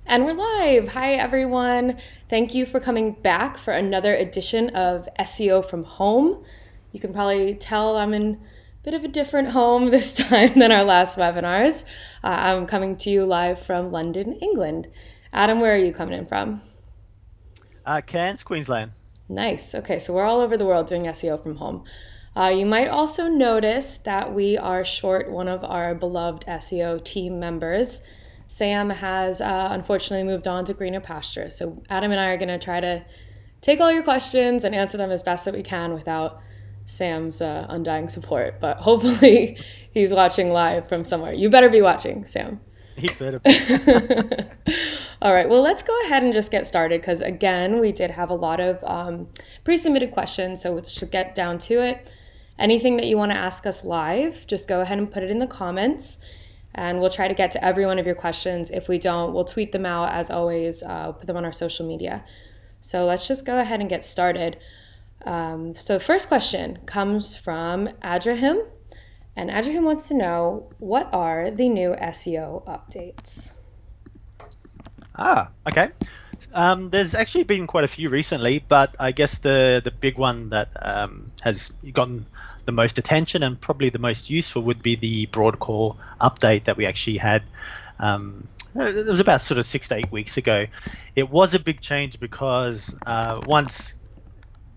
And we're live. Hi, everyone. Thank you for coming back for another edition of SEO from home. You can probably tell I'm in a bit of a different home this time than our last webinars. I'm coming to you live from London, England. Adam, where are you coming in from? Cairns, Queensland. Nice. Okay, so we're all over the world doing SEO from home. You might also notice that we are short one of our beloved SEO team members. Sam has unfortunately moved on to greener pastures. So Adam and I are going to try to take all your questions and answer them as best that we can without Sam's undying support. But hopefully he's watching live from somewhere. You better be watching, Sam. He better be. All right, well, let's go ahead and just get started because, again, we did have a lot of pre-submitted questions, so let's just get down to it. Anything that you want to ask us live, just go ahead and put it in the comments, and we'll try to get to every one of your questions. If we don't, we'll tweet them out, as always, put them on our social media. So let's just go ahead and get started. So first question comes from Adraham, and Adraham wants to know, what are the new SEO updates? Okay. There's actually been quite a few recently, but I guess the big one that has gotten the most attention and probably the most useful would be the broad call update that we actually had. It was about sort of 6 to 8 weeks ago. It was a big change because once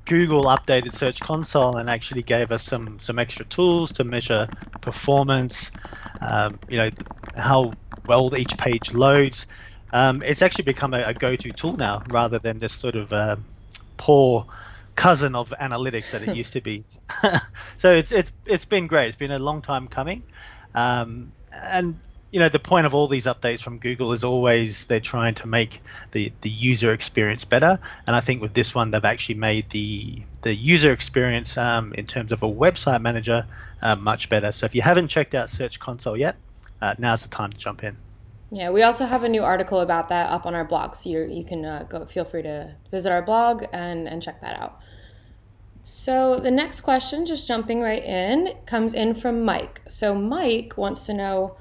Google updated Search Console and actually gave us some extra tools to measure performance, how well each page loads. It's actually become a go-to tool now rather than this sort of poor cousin of analytics that it used to be. So it's been great. It's been a long time coming, and the point of all these updates from Google is always they're trying to make the user experience better. And I think with this one, they've actually made the user experience in terms of a website manager much better. So if you haven't checked out Search Console yet, now's the time to jump in. Yeah, we also have a new article about that up on our blog, so you can go. Feel free to visit our blog and check that out. So the next question, just jumping right in, comes in from Mike. So Mike wants to know,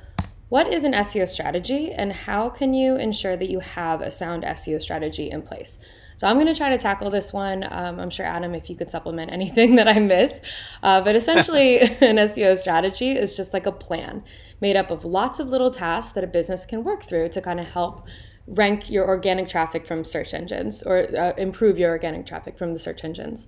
what is an SEO strategy and how can you ensure that you have a sound SEO strategy in place? So I'm going to try to tackle this one. I'm sure, Adam, if you could supplement anything that I miss. But essentially, an SEO strategy is just like a plan made up of lots of little tasks that a business can work through to kind of help rank your organic traffic from search engines or improve your organic traffic from the search engines.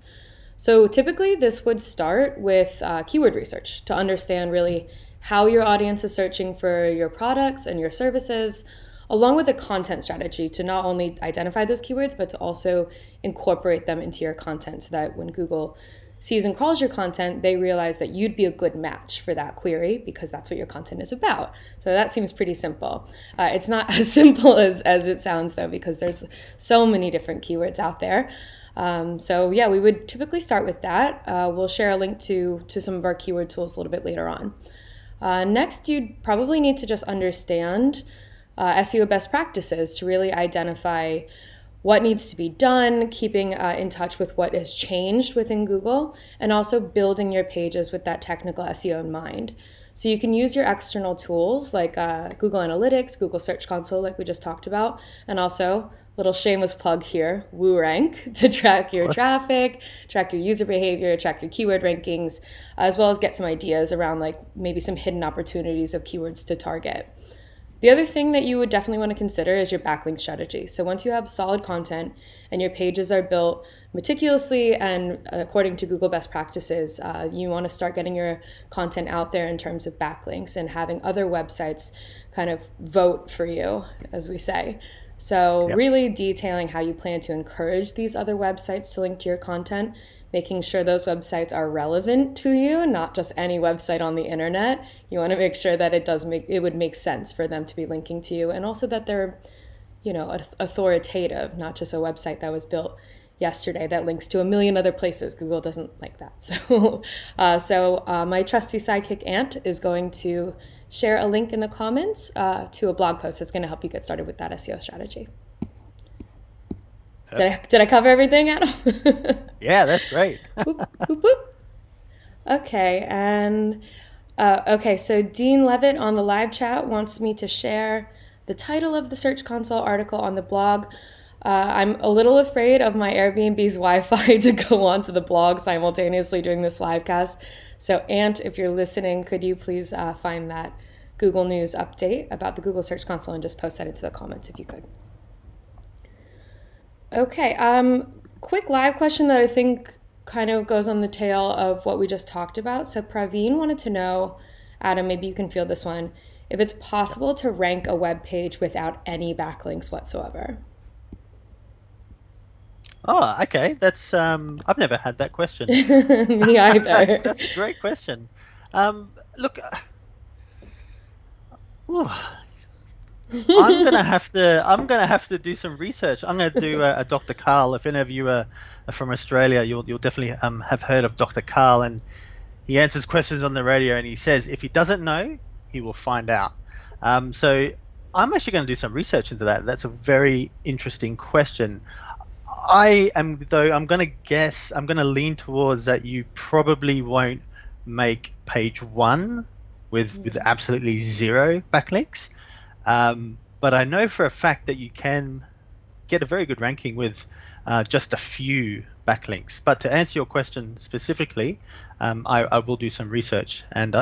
So typically, this would start with keyword research to understand really how your audience is searching for your products and your services, along with a content strategy to not only identify those keywords, but to also incorporate them into your content so that when Google sees and crawls your content, they realize that you'd be a good match for that query because that's what your content is about. So that seems pretty simple. It's not as simple as it sounds, though, because there's so many different keywords out there. So yeah, we would typically start with that. We'll share a link to some of our keyword tools a little bit later on. Next, you'd probably need to just understand SEO best practices to really identify what needs to be done, keeping in touch with what has changed within Google, and also building your pages with that technical SEO in mind. So you can use your external tools like Google Analytics, Google Search Console, like we just talked about, and also, little shameless plug here, WooRank, to track your traffic, track your user behavior, track your keyword rankings, as well as get some ideas around like maybe some hidden opportunities of keywords to target. The other thing that you would definitely want to consider is your backlink strategy. So once you have solid content and your pages are built meticulously and according to Google best practices, you want to start getting your content out there in terms of backlinks and having other websites kind of vote for you, as we say. So really detailing how you plan to encourage these other websites to link to your content, making sure those websites are relevant to you, not just any website on the internet. You want to make sure that it would make sense for them to be linking to you, and also that they're, authoritative, not just a website that was built yesterday that links to a million other places. Google doesn't like that. So my trusty sidekick Ant is going to share a link in the comments to a blog post that's going to help you get started with that SEO strategy. Did I cover everything, Adam? Yeah, that's great. Whoop, whoop, whoop. Okay, and so Dean Levitt on the live chat wants me to share the title of the Search Console article on the blog. I'm a little afraid of my Airbnb's Wi-Fi to go onto the blog simultaneously during this live cast. So, Ant, if you're listening, could you please find that Google News update about the Google Search Console and just post that into the comments if you could. Okay, quick live question that I think kind of goes on the tail of what we just talked about. So Praveen wanted to know, Adam, maybe you can field this one, if it's possible to rank a web page without any backlinks whatsoever. Oh, okay. That's I've never had that question. Me either. That's a great question. Look, I'm gonna have to do some research. I'm gonna do a Dr. Carl. If any of you are from Australia, you'll definitely have heard of Dr. Carl, and he answers questions on the radio, and he says if he doesn't know, he will find out. So I'm actually going to do some research into that. That's a very interesting question. I'm going to guess, I'm going to lean towards that you probably won't make page one with absolutely zero backlinks. But I know for a fact that you can get a very good ranking with just a few backlinks. But to answer your question specifically, I will do some research. And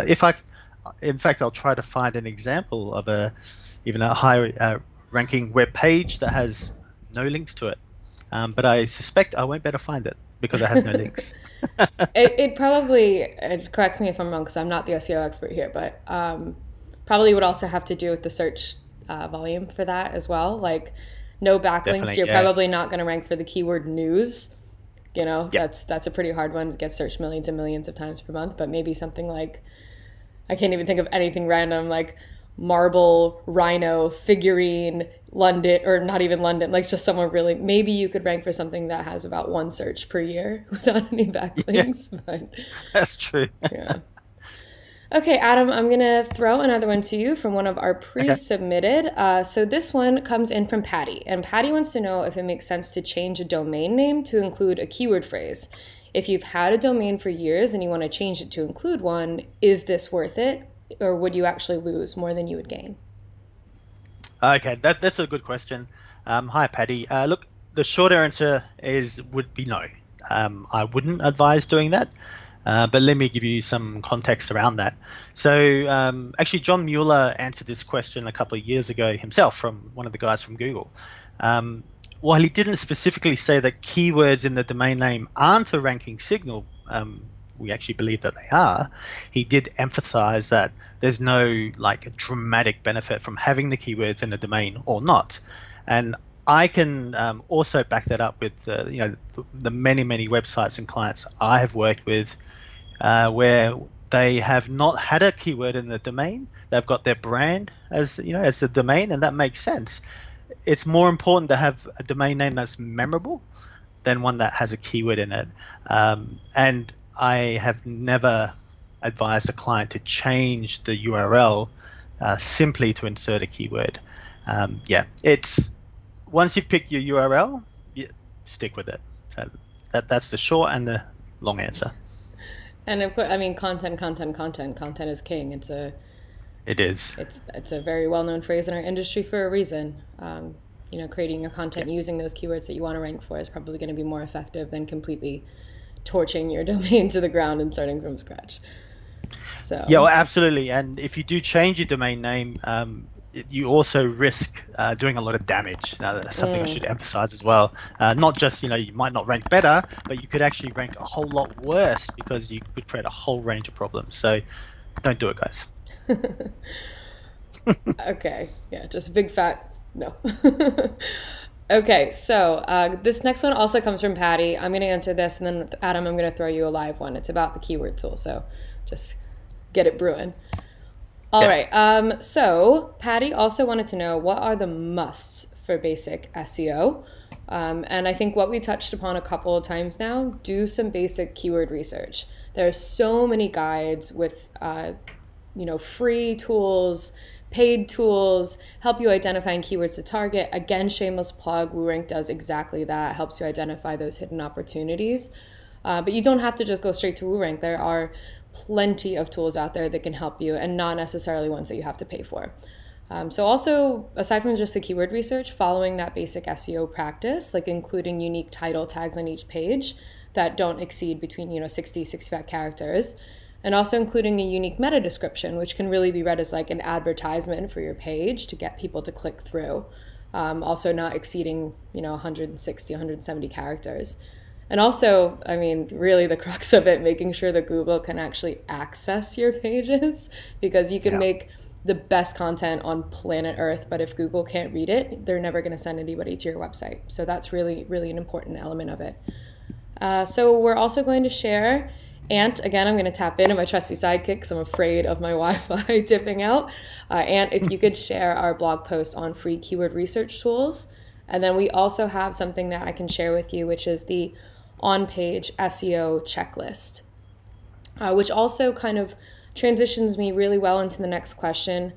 in fact, I'll try to find an example of even a high ranking web page that has no links to it. But I suspect I won't be able to find it because it has no links. It probably, correct me if I'm wrong because I'm not the SEO expert here, but probably would also have to do with the search volume for that as well. Like no backlinks, Definitely, you're yeah. probably not going to rank for the keyword news. You know, Yeah. that's a pretty hard one. It gets searched millions and millions of times per month, but maybe something like, I can't even think of anything random, like marble, rhino, figurine, London, or not even London, like just someone really, maybe you could rank for something that has about one search per year without any backlinks. Yeah. But That's true. yeah. Okay, Adam, I'm going to throw another one to you from one of our pre-submitted. So this one comes in from Patty, and Patty wants to know if it makes sense to change a domain name to include a keyword phrase. If you've had a domain for years and you want to change it to include one, is this worth it? Or would you actually lose more than you would gain? Okay, that's a good question. Hi, Patty. Look, the short answer would be no. I wouldn't advise doing that. But let me give you some context around that. So actually, John Mueller answered this question a couple of years ago himself from one of the guys from Google. While he didn't specifically say that keywords in the domain name aren't a ranking signal, we actually believe that they are. He did emphasize that there's no like dramatic benefit from having the keywords in a domain or not. And I can also back that up with the many websites and clients I have worked with where they have not had a keyword in the domain. They've got their brand as the domain, and that makes sense. It's more important to have a domain name that's memorable than one that has a keyword in it. And I have never advised a client to change the URL simply to insert a keyword. It's once you pick your URL, stick with it. So that's the short and the long answer. And content is king. It is. It's a very well-known phrase in our industry for a reason. Creating your content using those keywords that you want to rank for is probably going to be more effective than completely torching your domain to the ground and starting from scratch. So yeah, well, absolutely. And if you do change your domain name, you also risk doing a lot of damage. Now, that's something I should emphasize as well. Not just, you might not rank better, but you could actually rank a whole lot worse because you could create a whole range of problems. So don't do it, guys. Okay. Yeah, just a big fat no. Okay, so this next one also comes from Patty. I'm going to answer this, and then Adam, I'm going to throw you a live one. It's about the keyword tool, so just get it brewing. All right. So Patty also wanted to know, what are the musts for basic SEO? And I think what we touched upon a couple of times now, do some basic keyword research. There are so many guides with, free tools, paid tools, help you identify keywords to target. Again, shameless plug, WooRank does exactly that, helps you identify those hidden opportunities. But you don't have to just go straight to WooRank. There are plenty of tools out there that can help you, and not necessarily ones that you have to pay for. So also, aside from just the keyword research, following that basic SEO practice, like including unique title tags on each page that don't exceed between 60, 65 characters, and also including a unique meta description, which can really be read as like an advertisement for your page to get people to click through. Also not exceeding 160, 170 characters. And also, I mean, really the crux of it, making sure that Google can actually access your pages, because you can make the best content on planet Earth, but if Google can't read it, they're never going to send anybody to your website. So that's really, really an important element of it. So we're also going to share, and again, I'm going to tap into my trusty sidekick because I'm afraid of my Wi-Fi dipping out. And if you could share our blog post on free keyword research tools. And then we also have something that I can share with you, which is the on-page SEO checklist, which also kind of transitions me really well into the next question.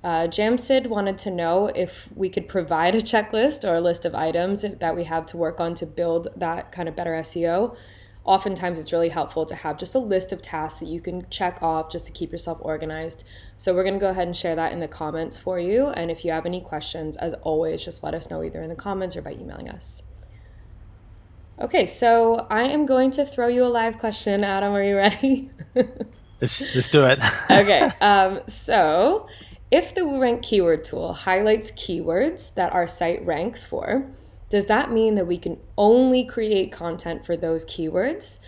Jamsid wanted to know if we could provide a checklist or a list of items that we have to work on to build that kind of better SEO. Oftentimes it's really helpful to have just a list of tasks that you can check off just to keep yourself organized. So we're going to go ahead and share that in the comments for you. And if you have any questions, as always, just let us know either in the comments or by emailing us. Okay, so I am going to throw you a live question. Adam, are you ready? Let's do it. Okay, so if the WooRank keyword tool highlights keywords that our site ranks for, does that mean that we can only create content for those keywords?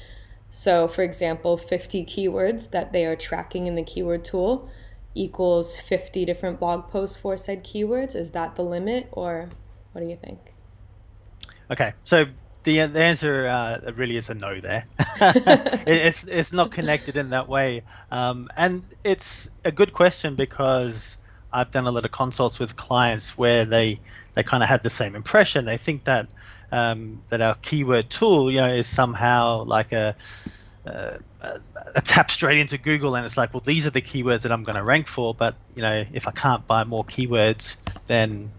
So for example, 50 keywords that they are tracking in the keyword tool equals 50 different blog posts for said keywords. Is that the limit, or what do you think? Okay, so the answer really is a no there. It's not connected in that way. And it's a good question because I've done a lot of consults with clients where they kind of have the same impression. They think that that our keyword tool, is somehow like a tap straight into Google, and it's like, well, these are the keywords that I'm going to rank for, but if I can't buy more keywords, then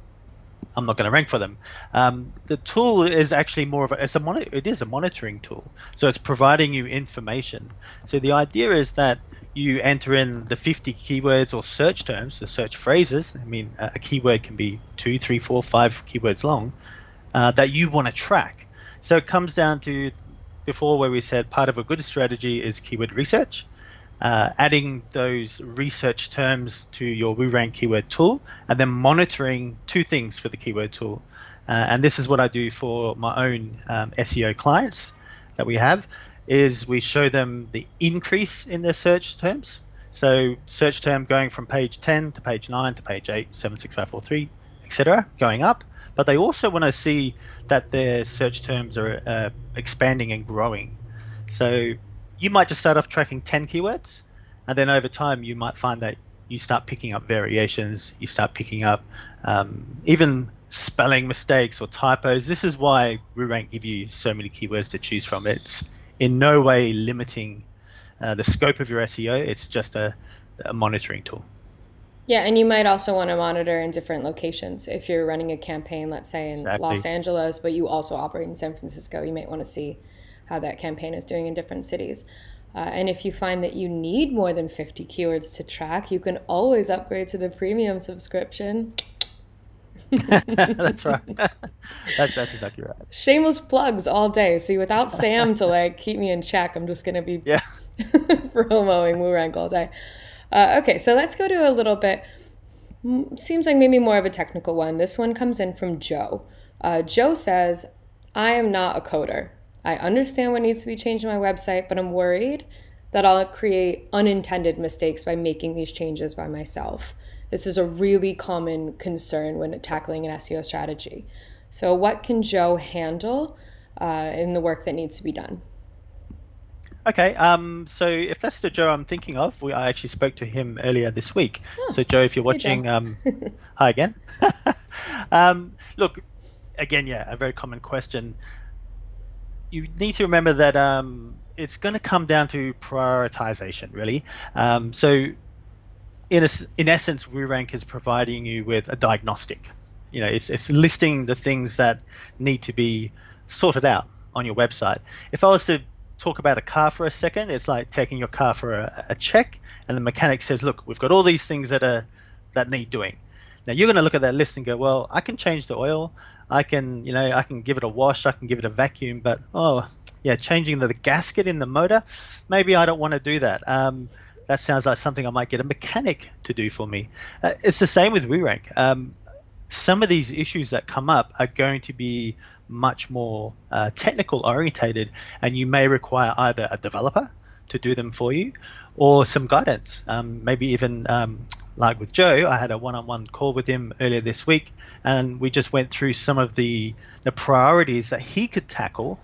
I'm not going to rank for them. The tool is actually more of it is a monitoring tool. So it's providing you information. So the idea is that you enter in the 50 keywords or search terms, the search phrases. I mean, a keyword can be 2, 3, 4, 5 keywords long that you want to track. So it comes down to before where we said part of a good strategy is keyword research. Adding those research terms to your WooRank keyword tool, and then monitoring 2 things for the keyword tool. And this is what I do for my own SEO clients that we have, is we show them the increase in their search terms. So search term going from page 10 to page 9 to page 8, 7, 6, 5, 4, 3, etc., going up. But they also want to see that their search terms are expanding and growing. So you might just start off tracking 10 keywords, and then over time you might find that you start picking up variations, you start picking up even spelling mistakes or typos. This is why WooRank give you so many keywords to choose from. It's in no way limiting the scope of your SEO. It's just a monitoring tool. Yeah, and you might also want to monitor in different locations. If you're running a campaign, let's say in Los Angeles, but you also operate in San Francisco, you might want to see how that campaign is doing in different cities. And if you find that you need more than 50 keywords to track, you can always upgrade to the premium subscription. That's right. That's exactly right. Shameless plugs all day. See, without Sam to keep me in check, I'm just going to be promoting WooRank all day. Okay, so let's go to a little bit, seems like maybe more of a technical one. This one comes in from Joe. Joe says, I am not a coder. I understand what needs to be changed in my website, but I'm worried that I'll create unintended mistakes by making these changes by myself. This is a really common concern when tackling an SEO strategy. So what can Joe handle in the work that needs to be done? Okay, so if that's the Joe I'm thinking of, I actually spoke to him earlier this week. Oh, so Joe, if you're watching, hi again. Look, again, a very common question. You need to remember that it's going to come down to prioritization, really. So in essence, WooRank is providing you with a diagnostic. It's listing the things that need to be sorted out on your website. If I was to talk about a car for a second, it's like taking your car for a check, and the mechanic says, look, we've got all these things that need doing. Now you're going to look at that list and go, well, I can change the oil, I can, I can give it a wash, I can give it a vacuum, but yeah, changing the gasket in the motor, maybe I don't want to do that. That sounds like something I might get a mechanic to do for me. It's the same with WooRank. Some of these issues that come up are going to be much more technical orientated, and you may require either a developer to do them for you or some guidance. Maybe even like with Joe, I had a one-on-one call with him earlier this week, and we just went through some of the priorities that he could tackle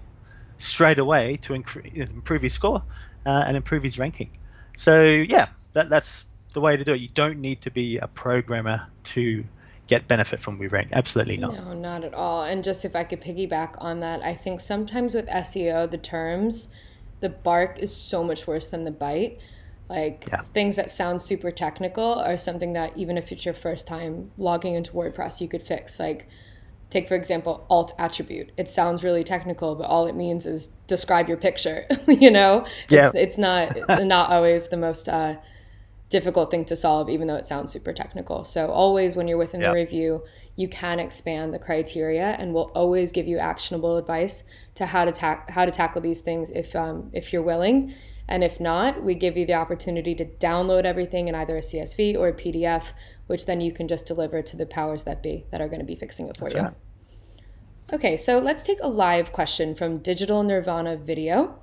straight away to improve his score and improve his ranking. So yeah, that's the way to do it. You don't need to be a programmer to get benefit from WooRank. Absolutely not. No, not at all. And just if I could piggyback on that, I think sometimes with SEO, the bark is so much worse than the bite. Like things that sound super technical are something that even if it's your first time logging into WordPress, you could fix. Like take, for example, alt attribute. It sounds really technical, but all it means is describe your picture, It's not always the most difficult thing to solve, even though it sounds super technical. So always when you're within the review, you can expand the criteria, and we'll always give you actionable advice to how to tackle these things if you're willing. And if not, we give you the opportunity to download everything in either a CSV or a PDF, which then you can just deliver to the powers that be that are going to be fixing it for you. Right. Okay, so let's take a live question from Digital Nirvana Video.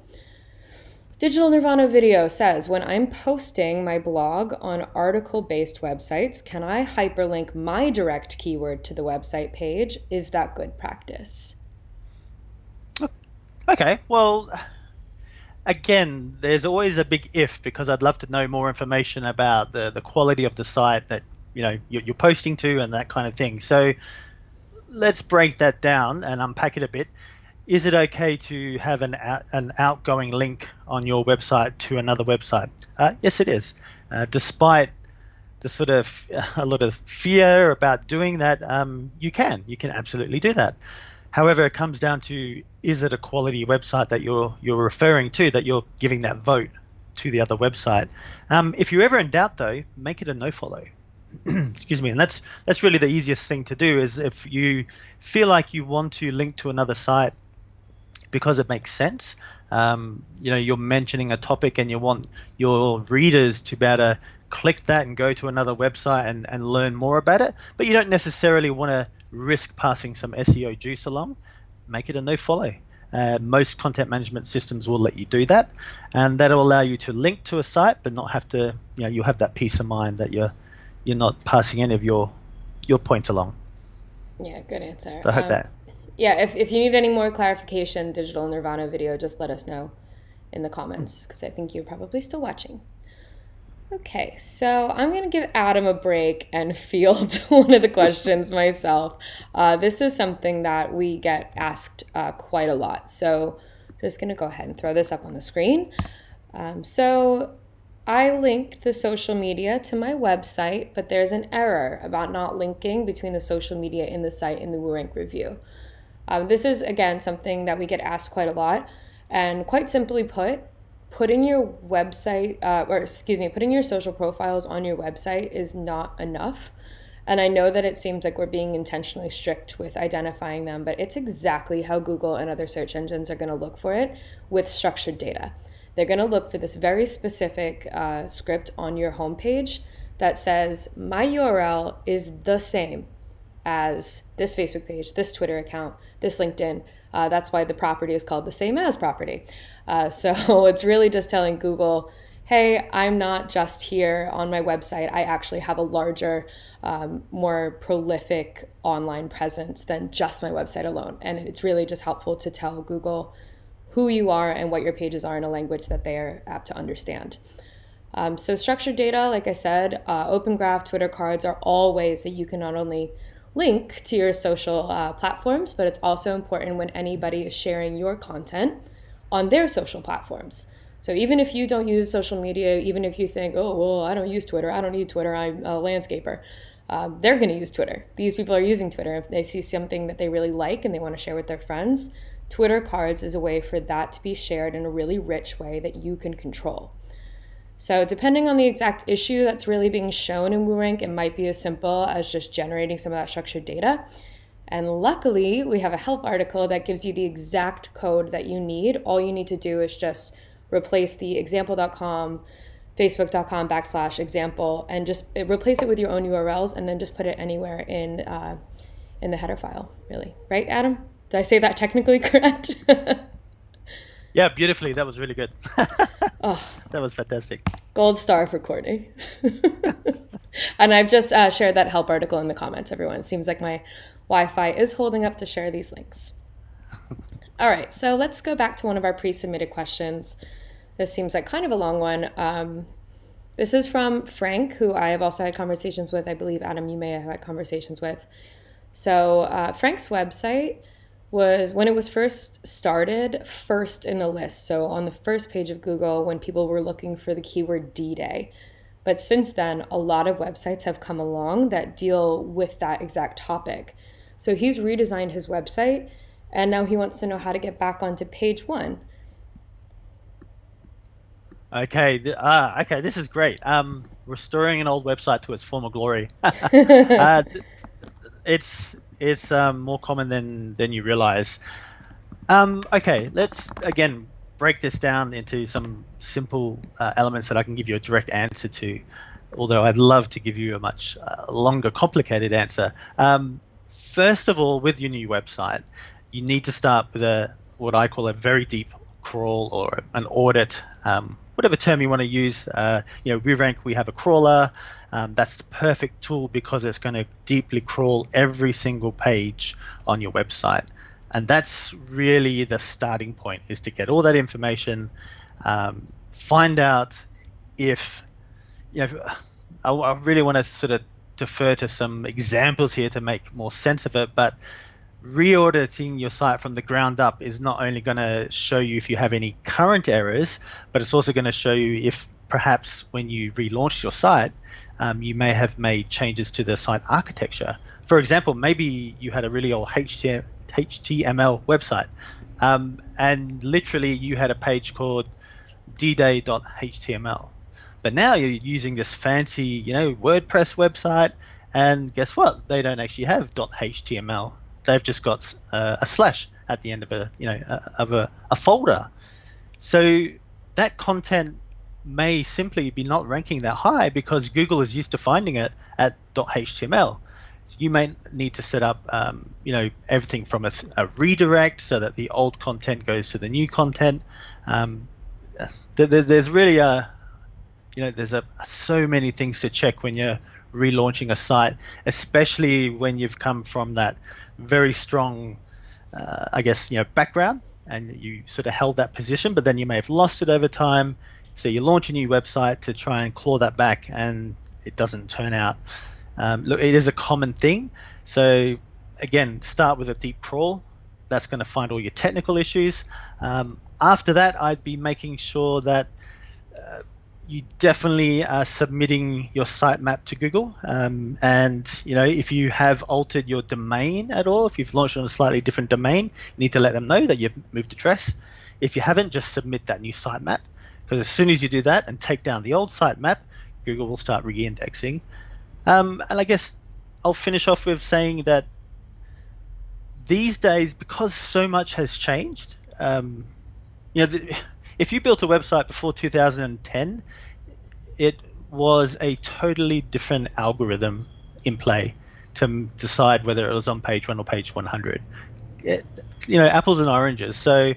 Digital Nirvana Video says, when I'm posting my blog on article-based websites, can I hyperlink my direct keyword to the website page? Is that good practice? Okay, well, again, there's always a big if, because I'd love to know more information about the quality of the site that you're posting to and that kind of thing. So let's break that down and unpack it a bit. Is it okay to have an outgoing link on your website to another website? Yes, it is. Despite the sort of a lot of fear about doing that, you can absolutely do that. However, it comes down to, is it a quality website that you're referring to, that you're giving that vote to the other website? If you're ever in doubt, though, make it a no-follow. Excuse me. And that's really the easiest thing to do, is if you feel like you want to link to another site because it makes sense, you're mentioning a topic and you want your readers to be able to click that and go to another website and learn more about it, but you don't necessarily want to risk passing some SEO juice along, make it a no-follow. Most content management systems will let you do that, and that'll allow you to link to a site but not have to, you'll have that peace of mind that you're not passing any of your points along. Yeah, good answer. So I hope that. Yeah, if you need any more clarification, Digital Nirvana Video, just let us know in the comments, because I think you're probably still watching. Okay, so I'm going to give Adam a break and field one of the questions myself. This is something that we get asked quite a lot, so I'm just going to go ahead and throw this up on the screen. So I linked the social media to my website, but there's an error about not linking between the social media in the site in the WooRank review. This is, again, something that we get asked quite a lot, and quite simply put, putting your website, putting your social profiles on your website is not enough. And I know that it seems like we're being intentionally strict with identifying them, but it's exactly how Google and other search engines are going to look for it with structured data. They're going to look for this very specific script on your homepage that says, my URL is the same as this Facebook page, this Twitter account, this LinkedIn. That's why the property is called the same as property. So it's really just telling Google, hey, I'm not just here on my website. I actually have a larger, more prolific online presence than just my website alone. And it's really just helpful to tell Google who you are and what your pages are in a language that they are apt to understand. So structured data, like I said, Open Graph, Twitter cards are all ways that you can not only link to your social platforms, but it's also important when anybody is sharing your content on their social platforms. So even if you don't use social media, even if you think, oh, well, I don't use Twitter, I don't need Twitter, I'm a landscaper, they're going to use Twitter. These people are using Twitter. If they see something that they really like and they want to share with their friends, Twitter cards is a way for that to be shared in a really rich way that you can control. So depending on the exact issue that's really being shown in WooRank, it might be as simple as just generating some of that structured data. And luckily, we have a help article that gives you the exact code that you need. All you need to do is just replace the example.com, facebook.com/example, and just replace it with your own URLs, and then just put it anywhere in the header file, really. Right, Adam? Did I say that technically correct? Yeah, beautifully. That was really good. Oh, that was fantastic. Gold star for Courtney. And I've just shared that help article in the comments, everyone. Seems like my Wi-Fi is holding up to share these links. All right, so let's go back to one of our pre-submitted questions. This seems like kind of a long one. This is from Frank, who I have also had conversations with. I believe, Adam, you may have had conversations with. So Frank's website was, when it was first started, first in the list. So on the first page of Google when people were looking for the keyword D-Day. But since then, a lot of websites have come along that deal with that exact topic. So he's redesigned his website, and now he wants to know how to get back onto page 1. Okay, this is great. Restoring an old website to its former glory. It's more common than you realize. Okay, let's again break this down into some simple elements that I can give you a direct answer to, although I'd love to give you a much longer, complicated answer. First of all, with your new website, you need to start with what I call a very deep crawl or an audit, whatever term you want to use. WooRank, we have a crawler. That's the perfect tool because it's going to deeply crawl every single page on your website. And that's really the starting point, is to get all that information, find out if, I really want to sort of defer to some examples here to make more sense of it, but reauditing your site from the ground up is not only going to show you if you have any current errors, but it's also going to show you if perhaps when you relaunch your site, you may have made changes to the site architecture. For example, maybe you had a really old HTML website, and literally you had a page called dday.html, but now you're using this fancy, WordPress website, and guess what? They don't actually have .html. They've just got a slash at the end of a folder. So that content may simply be not ranking that high because Google is used to finding it at .html. So you may need to set up, everything from a redirect so that the old content goes to the new content. There's really there's so many things to check when you're relaunching a site, especially when you've come from that very strong, background, and you sort of held that position, but then you may have lost it over time. So you launch a new website to try and claw that back, and it doesn't turn out. Look, it is a common thing. So again, start with a deep crawl. That's going to find all your technical issues. After that, I'd be making sure that you definitely are submitting your sitemap to Google. And if you have altered your domain at all, if you've launched on a slightly different domain, you need to let them know that you've moved address. If you haven't, just submit that new sitemap, because as soon as you do that and take down the old sitemap, Google will start re-indexing. And I guess I'll finish off with saying that these days, because so much has changed, if you built a website before 2010, it was a totally different algorithm in play to decide whether it was on page 1 or page 100. Apples and oranges. So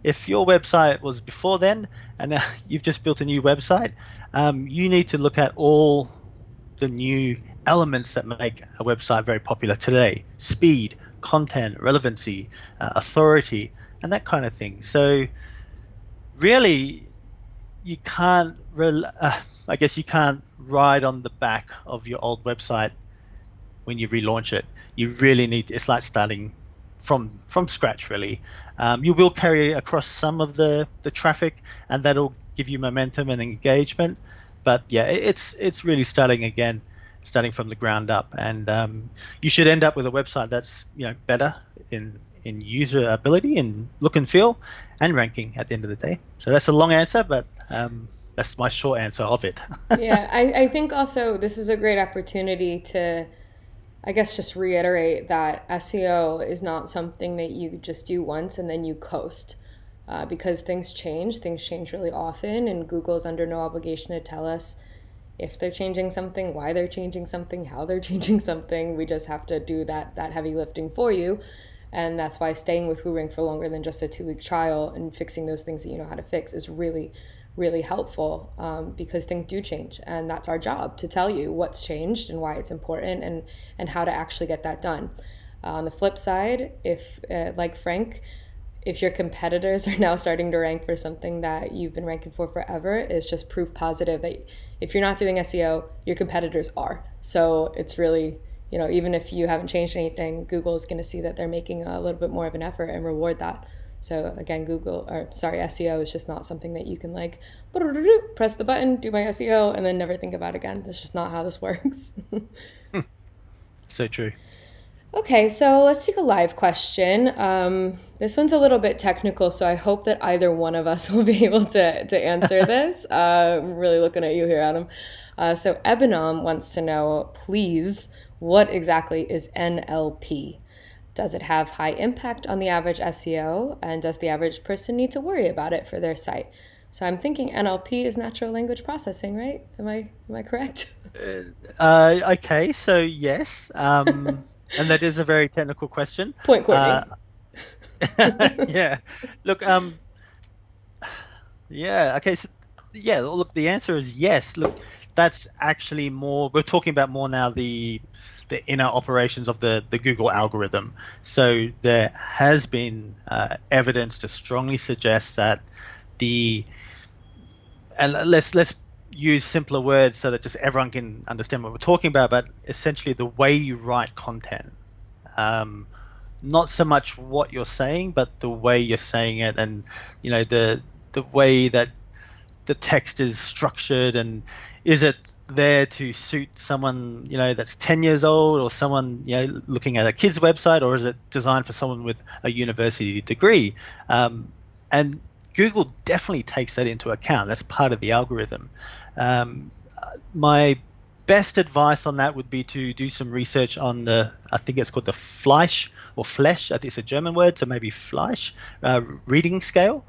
if your website was before then and now you've just built a new website, you need to look at all the new elements that make a website very popular today: speed, content, relevancy, authority, and that kind of thing. So really, you can't you can't ride on the back of your old website when you relaunch it. You really need, it's like starting from scratch, really. You will carry across some of the traffic, and that'll give you momentum and engagement. But yeah, it's really starting from the ground up, and you should end up with a website that's better in usability and look and feel and ranking at the end of the day. So that's a long answer, but That's my short answer of it. Yeah, I think also this is a great opportunity to, I guess, just reiterate that SEO is not something that you just do once and then you coast. Because things change really often, and Google's under no obligation to tell us if they're changing something, why they're changing something, how they're changing something. We just have to do that heavy lifting for you. And that's why staying with WooRank for longer than just a 2 week trial and fixing those things that you know how to fix is really, really helpful, because things do change. And that's our job, to tell you what's changed and why it's important, and how to actually get that done. On the flip side, if, like Frank, if your competitors are now starting to rank for something that you've been ranking for forever, it's just proof positive that if you're not doing SEO, your competitors are. So it's really, even if you haven't changed anything, Google is going to see that they're making a little bit more of an effort and reward that. So again, SEO is just not something that you can like press the button, do my SEO, and then never think about it again. That's just not how this works. So true. Okay, so let's take a live question. This one's a little bit technical, so I hope that either one of us will be able to answer this. I'm really looking at you here, Adam. So Ebenom wants to know, please, what exactly is NLP? Does it have high impact on the average SEO? And does the average person need to worry about it for their site? So I'm thinking NLP is natural language processing, right? Am I correct? Okay, so yes. And that is a very technical question. Point Courtney. Yeah. Look, yeah, okay, so yeah, look, the answer is yes. Look, that's actually more, we're talking about more now the inner operations of the Google algorithm. So there has been evidence to strongly suggest that and let's use simpler words so that just everyone can understand what we're talking about, but essentially the way you write content, not so much what you're saying, but the way you're saying it, and the way that the text is structured, and is it there to suit someone that's 10 years old, or someone looking at a kid's website, or is it designed for someone with a university degree? And Google definitely takes that into account. That's part of the algorithm. My best advice on that would be to do some research on I think it's called the Fleisch or Flesch, I think it's a German word, so maybe Fleisch reading scale.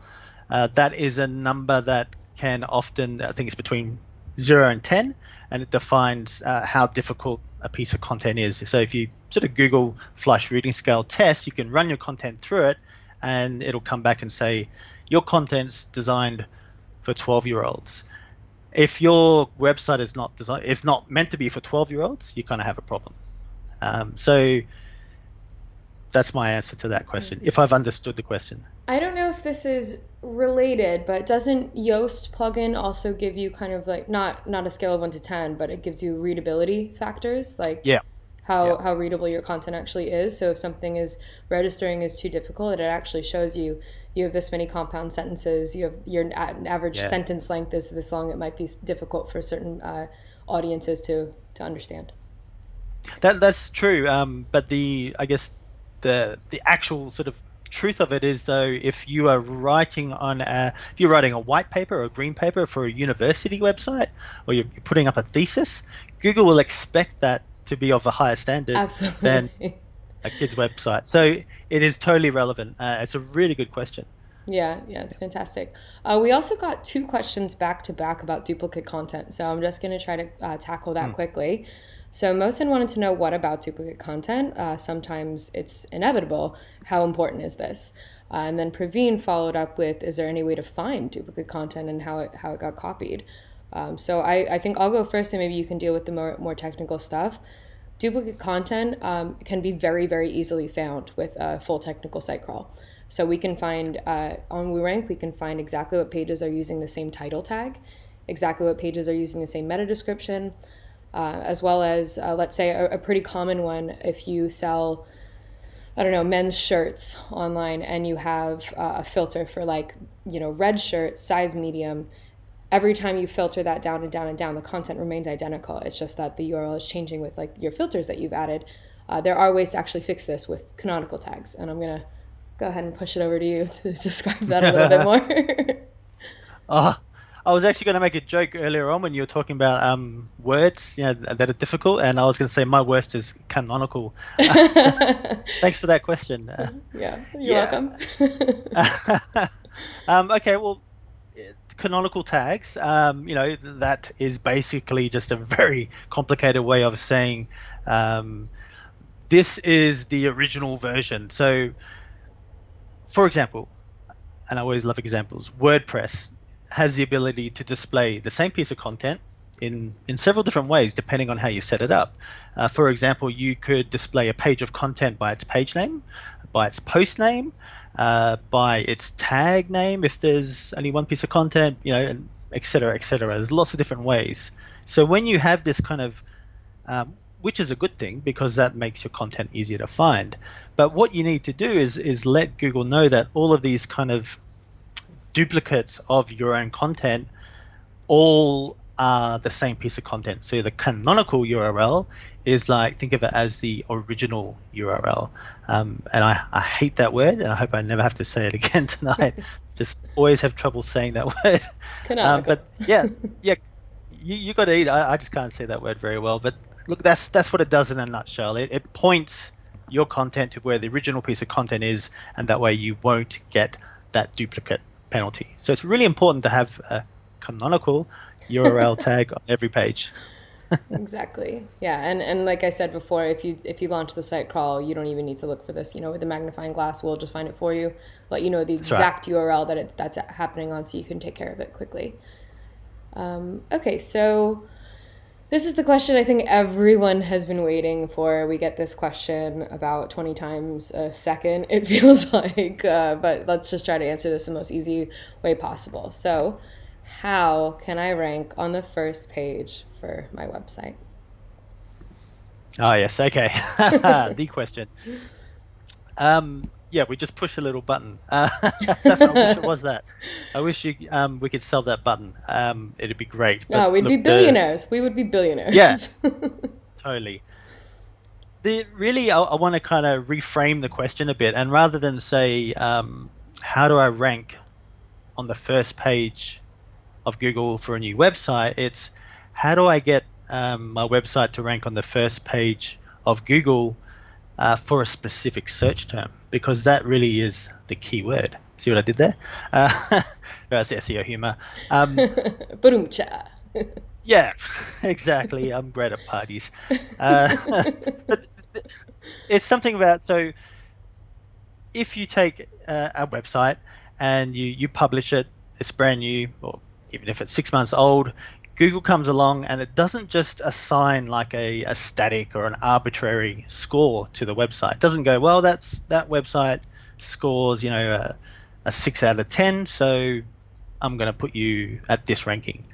That is a number that can often, I think it's between 0 and 10, and it defines how difficult a piece of content is. So if you sort of Google Fleisch reading scale test, you can run your content through it, and it'll come back and say, your content's designed for 12-year-olds. If your website is not meant to be for 12-year-olds, you kind of have a problem. So that's my answer to that question, if I've understood the question. I don't know if this is related, but doesn't Yoast plugin also give you kind of like not a scale of 1 to 10, but it gives you readability factors, like how readable your content actually is. So if something is registering as too difficult, it actually shows you have this many compound sentences, you have your average sentence length is this long. It might be difficult for certain audiences to understand. That's true, but I guess the actual sort of truth of it is, though, if you are writing if you're writing a white paper or a green paper for a university website, or you're putting up a thesis, Google will expect that to be of a higher standard than a kid's website. So it is totally relevant. It's a really good question. Yeah, it's fantastic. We also got 2 questions back to back about duplicate content, so I'm just going to try to tackle that quickly. So Mohsen wanted to know, what about duplicate content? Sometimes it's inevitable. How important is this? And then Praveen followed up with, is there any way to find duplicate content and how it got copied? So I think I'll go first, and maybe you can deal with the more technical stuff. Duplicate content can be very, very easily found with a full technical site crawl. So we can find, on WooRank, we can find exactly what pages are using the same title tag, exactly what pages are using the same meta description, as well as, let's say, a pretty common one, if you sell, I don't know, men's shirts online, and you have a filter for red shirt, size medium. Every time you filter that down and down and down, the content remains identical. It's just that the URL is changing with your filters that you've added. There are ways to actually fix this with canonical tags, and I'm going to go ahead and push it over to you to describe that a little bit more. I was actually going to make a joke earlier on when you were talking about words, that are difficult, and I was going to say my worst is canonical. So thanks for that question. Yeah, you're Yeah. welcome. Okay, well, canonical tags, that is basically just a very complicated way of saying this is the original version. So, for example, and I always love examples, WordPress has the ability to display the same piece of content in several different ways depending on how you set it up. For example, you could display a page of content by its page name, by its post name, by its tag name if there's only one piece of content, and et cetera, et cetera. There's lots of different ways. So when you have this kind of which is a good thing because that makes your content easier to find. But what you need to do is let Google know that all of these kind of duplicates of your own content all are the same piece of content. So the canonical URL is like, think of it as the original URL. And I hate that word, and I hope I never have to say it again tonight. Just always have trouble saying that word. But yeah, you got to eat. I just can't say that word very well. But look, that's what it does in a nutshell. It points your content to where the original piece of content is, and that way you won't get that duplicate penalty. So it's really important to have a canonical URL tag on every page. Exactly. Yeah, and like I said before, if you launch the site crawl, you don't even need to look for this. With the magnifying glass, we'll just find it for you, let you know the exact URL that's happening on, so you can take care of it quickly. Okay, so this is the question I think everyone has been waiting for. We get this question about 20 times a second, it feels like, but let's just try to answer this in the most easy way possible. So, how can I rank on the first page for my website? Oh, yes. Okay. The question. Yeah, we just push a little button. I wish it was that. I wish we could sell that button. It'd be great. But we'd be billionaires. We would be billionaires. Yeah, totally. I want to kind of reframe the question a bit, and rather than say, how do I rank on the first page of Google for a new website, it's how do I get my website to rank on the first page of Google for a specific search term, because that really is the key word. See what I did there? That's SEO humor. Yeah, exactly. I'm great at parties. But it's something about, so if you take a website and you publish it, it's brand new, or even if it's 6 months old, Google comes along and it doesn't just assign like a static or an arbitrary score to the website. It doesn't go, well, that website scores, a 6 out of 10, so I'm going to put you at this ranking.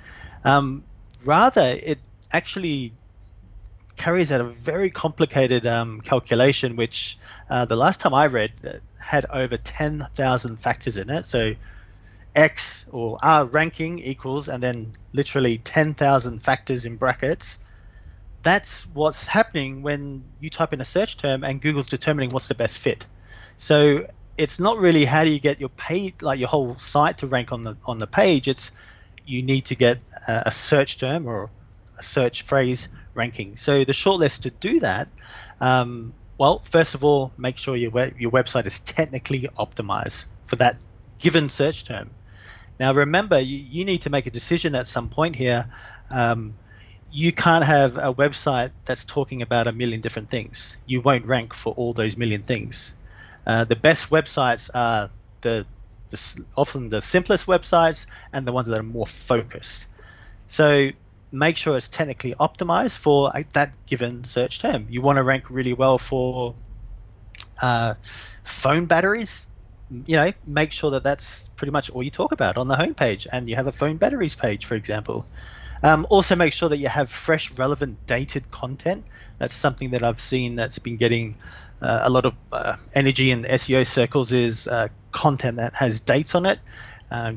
Rather, it actually carries out a very complicated calculation, which the last time I read had over 10,000 factors in it. So X or R ranking equals, and then literally 10,000 factors in brackets. That's what's happening when you type in a search term and Google's determining what's the best fit. So it's not really how do you get your page, like your whole site, to rank on the page. It's you need to get a search term or a search phrase ranking. So the shortlist to do that, well, first of all, make sure your website is technically optimized for that given search term. Now, remember, you need to make a decision at some point here. You can't have a website that's talking about a million different things. You won't rank for all those million things. The best websites are often the simplest websites and the ones that are more focused. So make sure it's technically optimized for that given search term. You want to rank really well for phone batteries. Make sure that that's pretty much all you talk about on the homepage, and you have a phone batteries page, for example. Also, make sure that you have fresh, relevant, dated content. That's something that I've seen that's been getting a lot of energy in SEO circles, is content that has dates on it.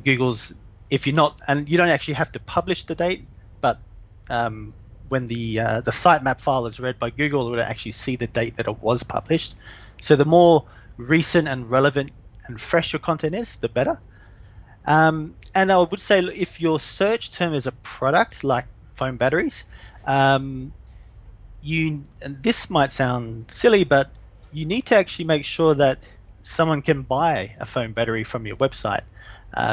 Google's, if you're not, and you don't actually have to publish the date, but when the sitemap file is read by Google, it will actually see the date that it was published. So the more recent and relevant and fresh your content is, the better. And I would say if your search term is a product like phone batteries, and this might sound silly, but you need to actually make sure that someone can buy a phone battery from your website.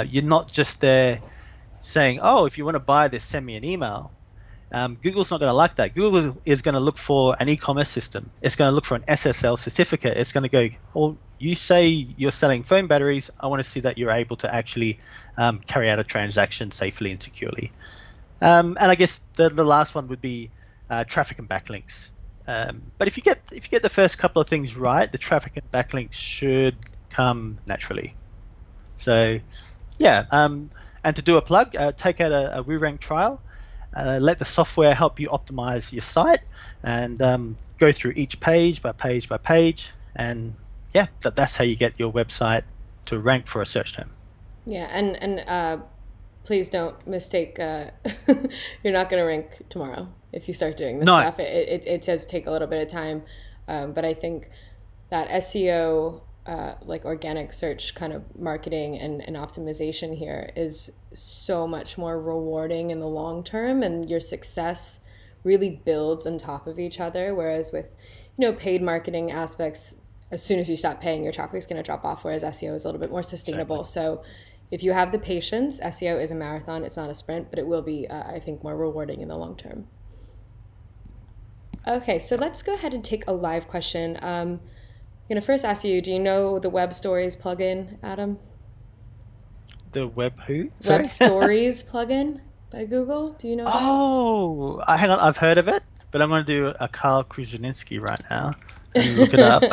You're not just there saying, oh, if you want to buy this, send me an email. Google's not going to like that. Google is going to look for an e-commerce system. It's going to look for an SSL certificate. It's going to go, well, you say you're selling phone batteries. I want to see that you're able to actually carry out a transaction safely and securely. And I guess the last one would be traffic and backlinks. But if you get the first couple of things right, the traffic and backlinks should come naturally. So, yeah. And to do a plug, take out a WooRank trial. Let the software help you optimize your site, and go through each page by page by page. And yeah, that's how you get your website to rank for a search term. Yeah, and please don't mistake. You're not going to rank tomorrow if you start doing this No. stuff. It does take a little bit of time, but I think that SEO, like organic search kind of marketing and optimization here, is so much more rewarding in the long term, and your success really builds on top of each other. Whereas with, paid marketing aspects, as soon as you stop paying, your traffic is going to drop off, whereas SEO is a little bit more sustainable. Exactly. So if you have the patience, SEO is a marathon, it's not a sprint, but it will be, I think, more rewarding in the long term. Okay, so let's go ahead and take a live question. I'm going to first ask you, do you know the Web Stories plugin, Adam? The web who? Sorry? Web Stories plugin by Google. Do you know that? Oh, hang on. I've heard of it, but I'm going to do a Carl Kruszyninski right now and look it up.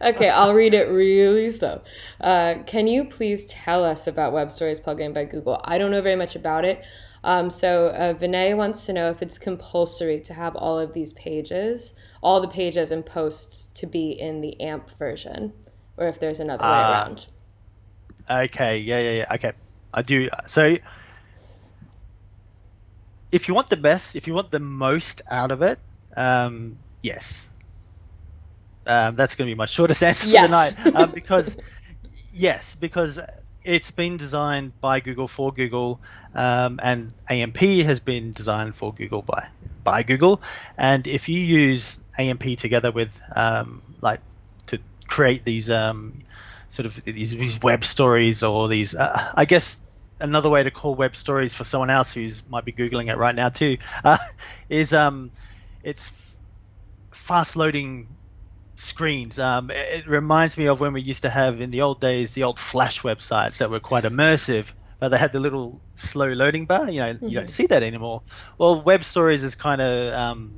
Okay, I'll read it really slow. Can you please tell us about Web Stories plugin by Google? I don't know very much about it. So Vinay wants to know if it's compulsory to have all of these pages, all the pages and posts, to be in the AMP version, or if there's another way around. Okay, yeah. Okay, I do. So if you want the best, if you want the most out of it, yes. That's going to be my shortest answer for the night. Because it's been designed by Google for Google, and AMP has been designed for Google by Google. And if you use AMP together with to create these sort of these web stories, or these I guess another way to call web stories for someone else who's might be Googling it right now too, is it's fast loading screens. It reminds me of when we used to have in the old days the old Flash websites that were quite immersive, but they had the little slow loading bar. You don't see that anymore. Well, web stories is kind of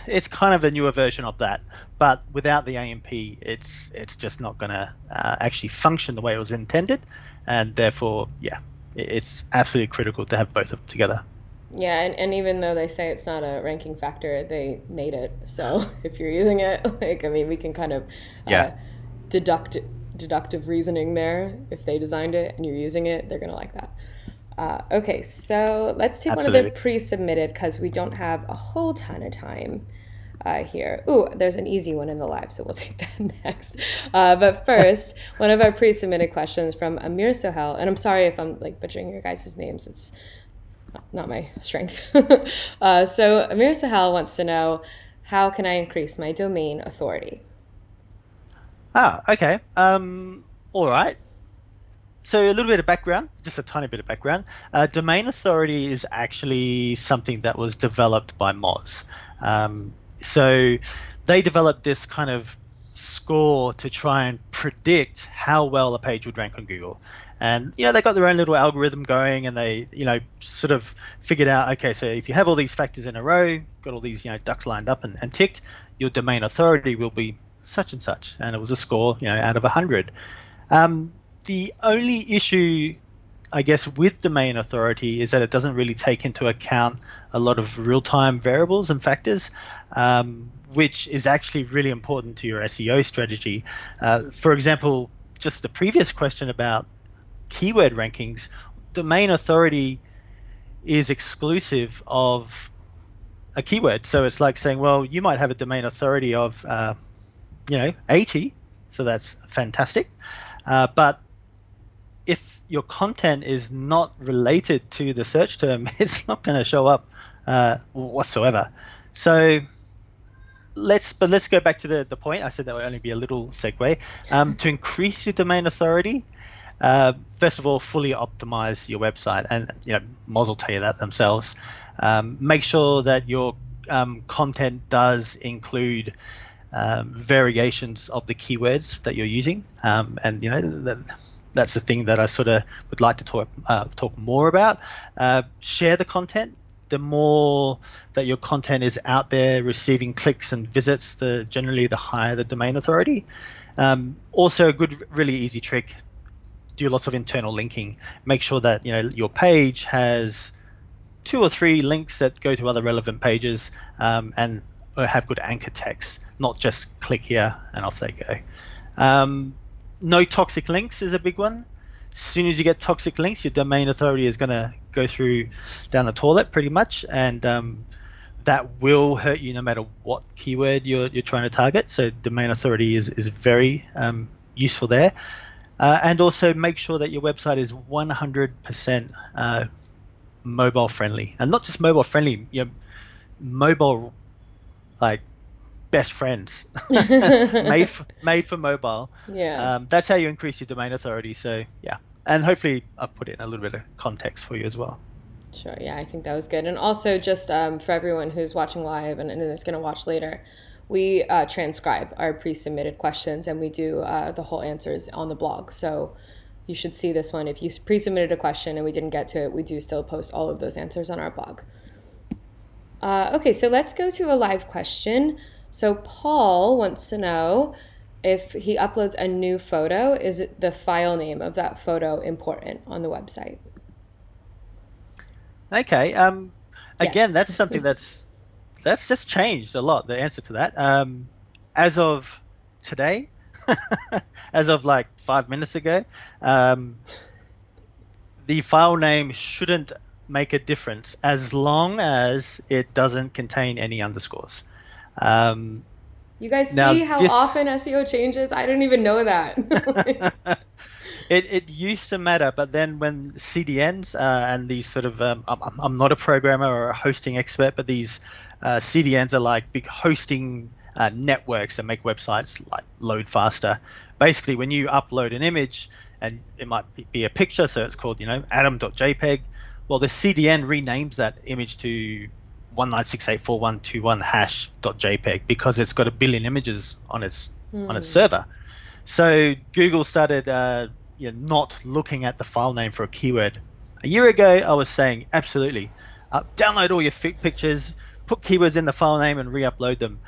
it's kind of a newer version of that, but without the AMP, it's just not going to actually function the way it was intended, and therefore, yeah, it's absolutely critical to have both of them together. Yeah, and even though they say it's not a ranking factor, they made it. So if you're using it, we can kind of deductive reasoning there. If they designed it and you're using it, they're going to like that. Okay, so let's take one of the pre-submitted, because we don't have a whole ton of time here. Ooh, there's an easy one in the live, so we'll take that next. But first, one of our pre-submitted questions from Amir Sohel, and I'm sorry if I'm butchering your guys' names. It's not my strength. So Amir Sahal wants to know, how can I increase my domain authority? Okay. All right. So a little bit of background, just a tiny bit of background. Domain authority is actually something that was developed by Moz. So they developed this kind of score to try and predict how well a page would rank on Google. And, they got their own little algorithm going, and they, sort of figured out, okay, so if you have all these factors in a row, got all these, ducks lined up and ticked, your domain authority will be such and such. And it was a score, out of 100. The only issue, I guess, with domain authority is that it doesn't really take into account a lot of real-time variables and factors, which is actually really important to your SEO strategy. For example, just the previous question about keyword rankings, domain authority is exclusive of a keyword. So it's like saying, well, you might have a domain authority of, 80, so that's fantastic. But if your content is not related to the search term, it's not going to show up whatsoever. So let's go back to the point. I said that would only be a little segue. To increase your domain authority, first of all, fully optimize your website, and Moz will tell you that themselves. Make sure that your content does include variations of the keywords that you're using, and that's the thing that I sort of would like to talk more about. Share the content. The more that your content is out there receiving clicks and visits, generally the higher the domain authority. Also, a good, really easy trick: do lots of internal linking. Make sure that your page has 2 or 3 links that go to other relevant pages, and have good anchor text, not just click here and off they go. No toxic links is a big one. As soon as you get toxic links, your domain authority is going to go down the toilet pretty much, and that will hurt you no matter what keyword you're trying to target. So domain authority is very useful there. And also make sure that your website is 100% mobile friendly, and not just mobile friendly, mobile like best friends, made for mobile. Yeah. That's how you increase your domain authority. So yeah, and hopefully I've put in a little bit of context for you as well. Sure. Yeah, I think that was good. And also, just for everyone who's watching live and is going to watch later, we transcribe our pre-submitted questions, and we do the whole answers on the blog. So you should see this one. If you pre-submitted a question and we didn't get to it, we do still post all of those answers on our blog. Okay, so let's go to a live question. So Paul wants to know, if he uploads a new photo, is the file name of that photo important on the website? Okay. Again, Yes. that's something that's just changed a lot, the answer to that. As of today, as of like 5 minutes ago, the file name shouldn't make a difference as long as it doesn't contain any underscores. You guys Now, see how often SEO changes? I didn't even know that. It used to matter, but then when CDNs and these sort of I'm not a programmer or a hosting expert, but these CDNs are like big hosting networks that make websites like load faster. Basically, when you upload an image, and it might be a picture, so it's called adam.jpg. Well, the CDN renames that image to 196.84121 hash.jpg because it's got a billion images on its server. So Google started not looking at the file name for a keyword. A year ago, I was saying absolutely, download all your pictures, put keywords in the file name, and re-upload them.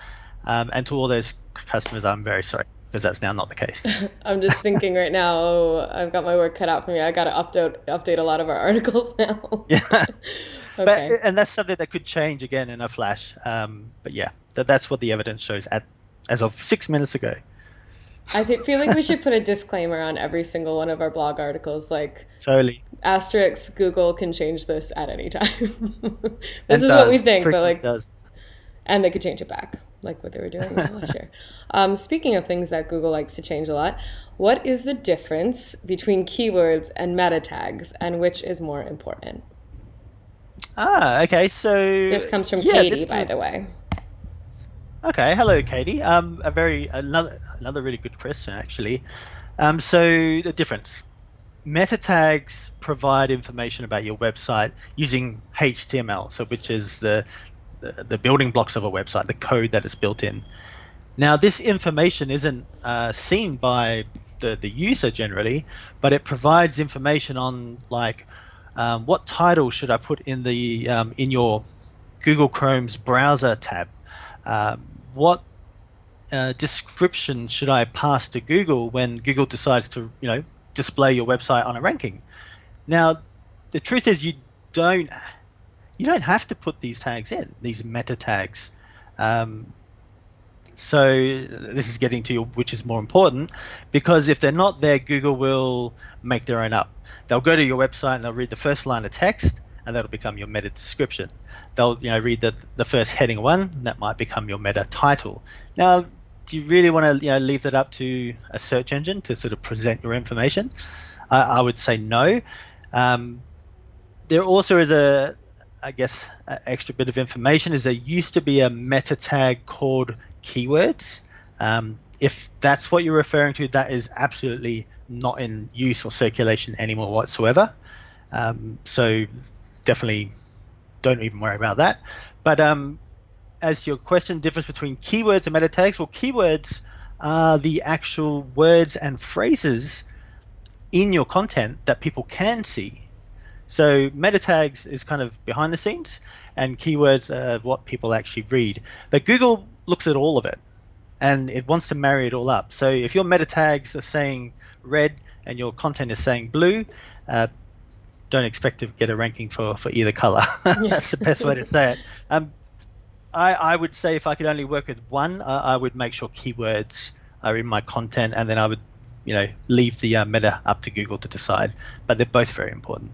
And to all those customers, I'm very sorry, because that's now not the case. I'm just thinking right now, I've got my work cut out for me. I got to update a lot of our articles now. Yeah. Okay. And that's something that could change again in a flash. But yeah, that's what the evidence shows as of 6 minutes ago. I feel like we should put a disclaimer on every single one of our blog articles, like Totally. asterisk, Google can change this at any time. This is what we think, but like, does. and they could change it back, like what they were doing last year. Speaking of things that Google likes to change a lot, what is the difference between keywords and meta tags, and which is more important? Okay, so This comes from Katie, by the way. Okay, hello, Katie. Another really good question, actually. So the difference: meta tags provide information about your website using HTML, so which is the building blocks of a website, the code that is built in. Now, this information isn't seen by the user generally, but it provides information on like what title should I put in the in your Google Chrome's browser tab. What description should I pass to Google when Google decides to, display your website on a ranking? Now, the truth is you don't have to put these tags in, these meta tags. So this is getting to which is more important, because if they're not there, Google will make their own up. They'll go to your website and they'll read the first line of text, and that'll become your meta description. They'll read the first heading one, and that might become your meta title. Now, do you really want to leave that up to a search engine to sort of present your information? I would say no. There also is I guess, an extra bit of information is there used to be a meta tag called keywords. If that's what you're referring to, that is absolutely not in use or circulation anymore whatsoever. So definitely don't even worry about that. But as your question, difference between keywords and meta tags, well, keywords are the actual words and phrases in your content that people can see. So meta tags is kind of behind the scenes, and keywords are what people actually read. But Google looks at all of it, and it wants to marry it all up. So if your meta tags are saying red and your content is saying blue, don't expect to get a ranking for either color. That's the best way to say it. I would say if I could only work with one, I would make sure keywords are in my content, and then I would, leave the meta up to Google to decide. But they're both very important.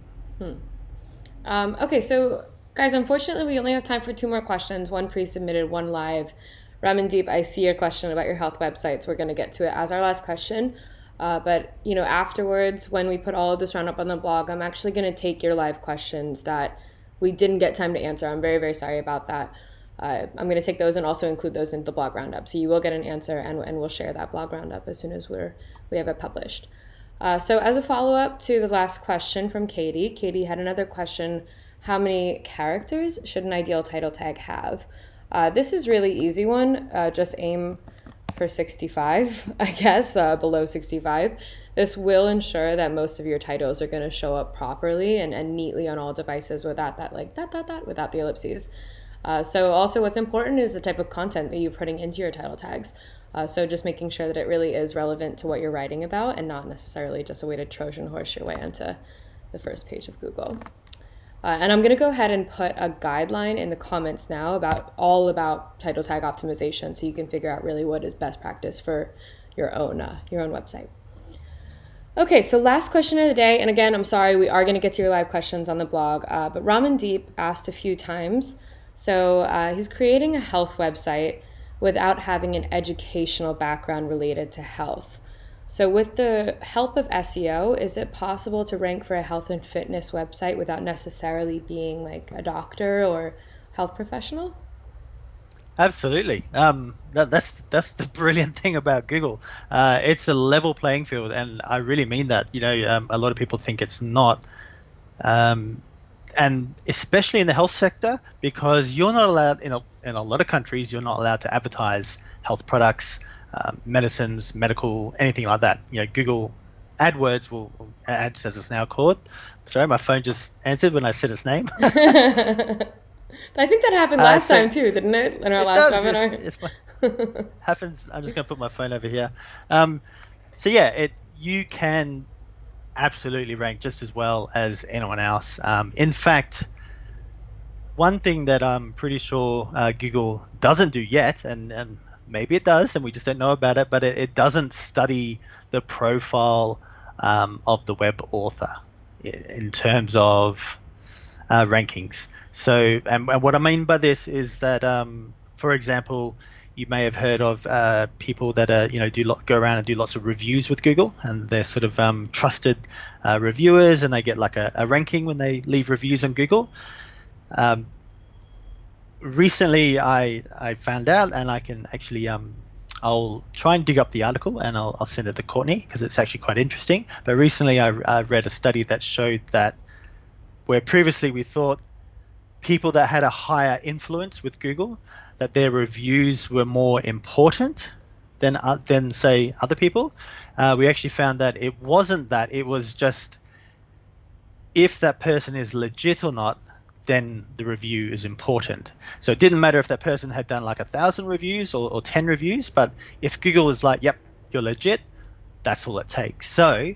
Okay, so guys, unfortunately, we only have time for 2 more questions. One pre-submitted, one live. Ramandeep, I see your question about your health websites. We're going to get to it as our last question. But afterwards, when we put all of this roundup on the blog, I'm actually going to take your live questions that we didn't get time to answer. I'm very, very sorry about that. I'm going to take those and also include those in the blog roundup. So you will get an answer, and we'll share that blog roundup as soon as we have it published. So as a follow-up to the last question from Katie had another question. How many characters should an ideal title tag have? This is really easy one. Just aim for 65, I guess, below 65. This will ensure that most of your titles are going to show up properly and neatly on all devices without that without the ellipses. So also what's important is the type of content that you're putting into your title tags. So just making sure that it really is relevant to what you're writing about and not necessarily just a way to Trojan horse your way into the first page of Google. And I'm going to go ahead and put a guideline in the comments now about title tag optimization, so you can figure out really what is best practice for your own website. Okay, so last question of the day, and again, I'm sorry, we are going to get to your live questions on the blog, but Ramandeep asked a few times. So he's creating a health website without having an educational background related to health. So with the help of SEO, is it possible to rank for a health and fitness website without necessarily being like a doctor or health professional? Absolutely. That's the brilliant thing about Google. It's a level playing field, and I really mean that. A lot of people think it's not. And especially in the health sector, because you're not allowed in a lot of countries, you're not allowed to advertise health products, medicines, medical, anything like that. Google AdWords ads as it's now called. Sorry, my phone just answered when I said its name. I think that happened last time too, didn't it? In our last webinar. Happens. I'm just going to put my phone over here. You can absolutely rank just as well as anyone else. In fact, one thing that I'm pretty sure Google doesn't do yet, and maybe it does, and we just don't know about it, but it doesn't study the profile of the web author in terms of rankings. So, and what I mean by this is that, for example, you may have heard of people that go around and do lots of reviews with Google, and they're sort of trusted reviewers, and they get like a ranking when they leave reviews on Google. Recently, I found out, and I can actually I'll try and dig up the article, and I'll send it to Courtney because it's actually quite interesting. But recently, I read a study that showed that where previously we thought people that had a higher influence with Google, that their reviews were more important than say other people, we actually found that it wasn't that. It was just if that person is legit or not, then the review is important. So it didn't matter if that person had done like 1,000 reviews or 10 reviews, but if Google is like, yep, you're legit, that's all it takes. So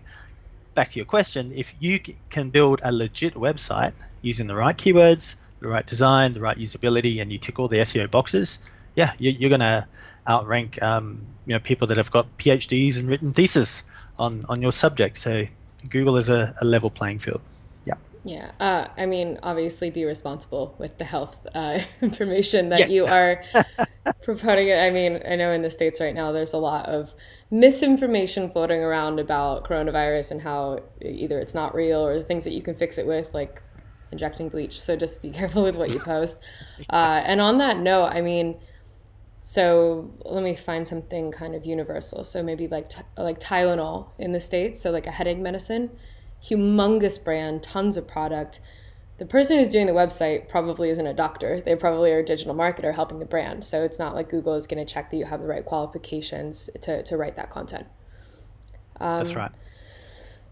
back to your question, if you can build a legit website using the right keywords, the right design, the right usability, and you tick all the SEO boxes, yeah, you're going to outrank people that have got PhDs and written thesis on your subject. So Google is a level playing field. Yeah. Yeah, I mean, obviously be responsible with the health information that Yes. you are promoting. I mean, I know in the States right now there's a lot of misinformation floating around about coronavirus and how either it's not real or the things that you can fix it with, like injecting bleach. So just be careful with what you post. And on that note, I mean, so let me find something kind of universal. So maybe like Tylenol in the States, so like a headache medicine, humongous brand, tons of product. The person who's doing the website probably isn't a doctor. They probably are a digital marketer helping the brand. So it's not like Google is going to check that you have the right qualifications to write that content. That's right.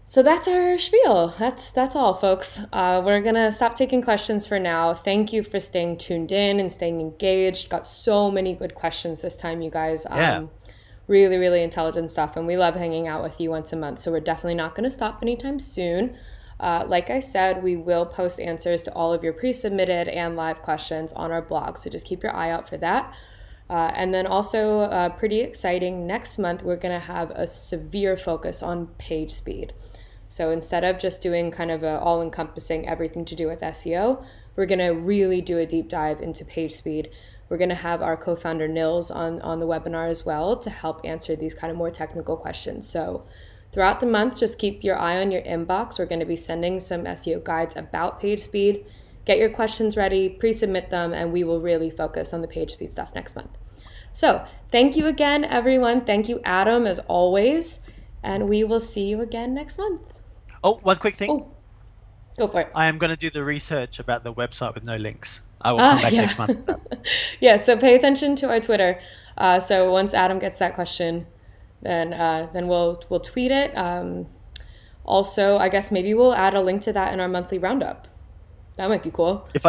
So that's our spiel. That's all, folks. We're gonna stop taking questions for now. Thank you for staying tuned in and staying engaged. Got so many good questions this time, you guys. Yeah. Really, really intelligent stuff, and we love hanging out with you once a month. So we're definitely not gonna stop anytime soon. Like I said, we will post answers to all of your pre-submitted and live questions on our blog. So just keep your eye out for that. And then also, pretty exciting, next month we're going to have a severe focus on page speed. So instead of just doing kind of a all-encompassing everything to do with SEO, we're going to really do a deep dive into page speed. We're going to have our co-founder Nils on the webinar as well to help answer these kind of more technical questions. So throughout the month, just keep your eye on your inbox. We're going to be sending some SEO guides about page speed. Get your questions ready, pre-submit them, and we will really focus on the page speed stuff next month. So thank you again, everyone. Thank you, Adam, as always. And we will see you again next month. Oh, one quick thing. Oh, go for it. I am going to do the research about the website with no links. I will come back next month. Yeah, so pay attention to our Twitter. So once Adam gets that question, then we'll tweet it. Also, I guess maybe we'll add a link to that in our monthly roundup. That might be cool. If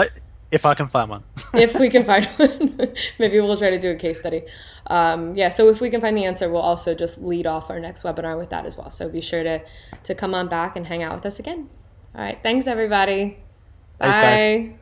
I can find one. If we can find one. Maybe we'll try to do a case study. Yeah, so if we can find the answer, we'll also just lead off our next webinar with that as well. So be sure to come on back and hang out with us again. All right, thanks everybody. Thanks, Bye. guys.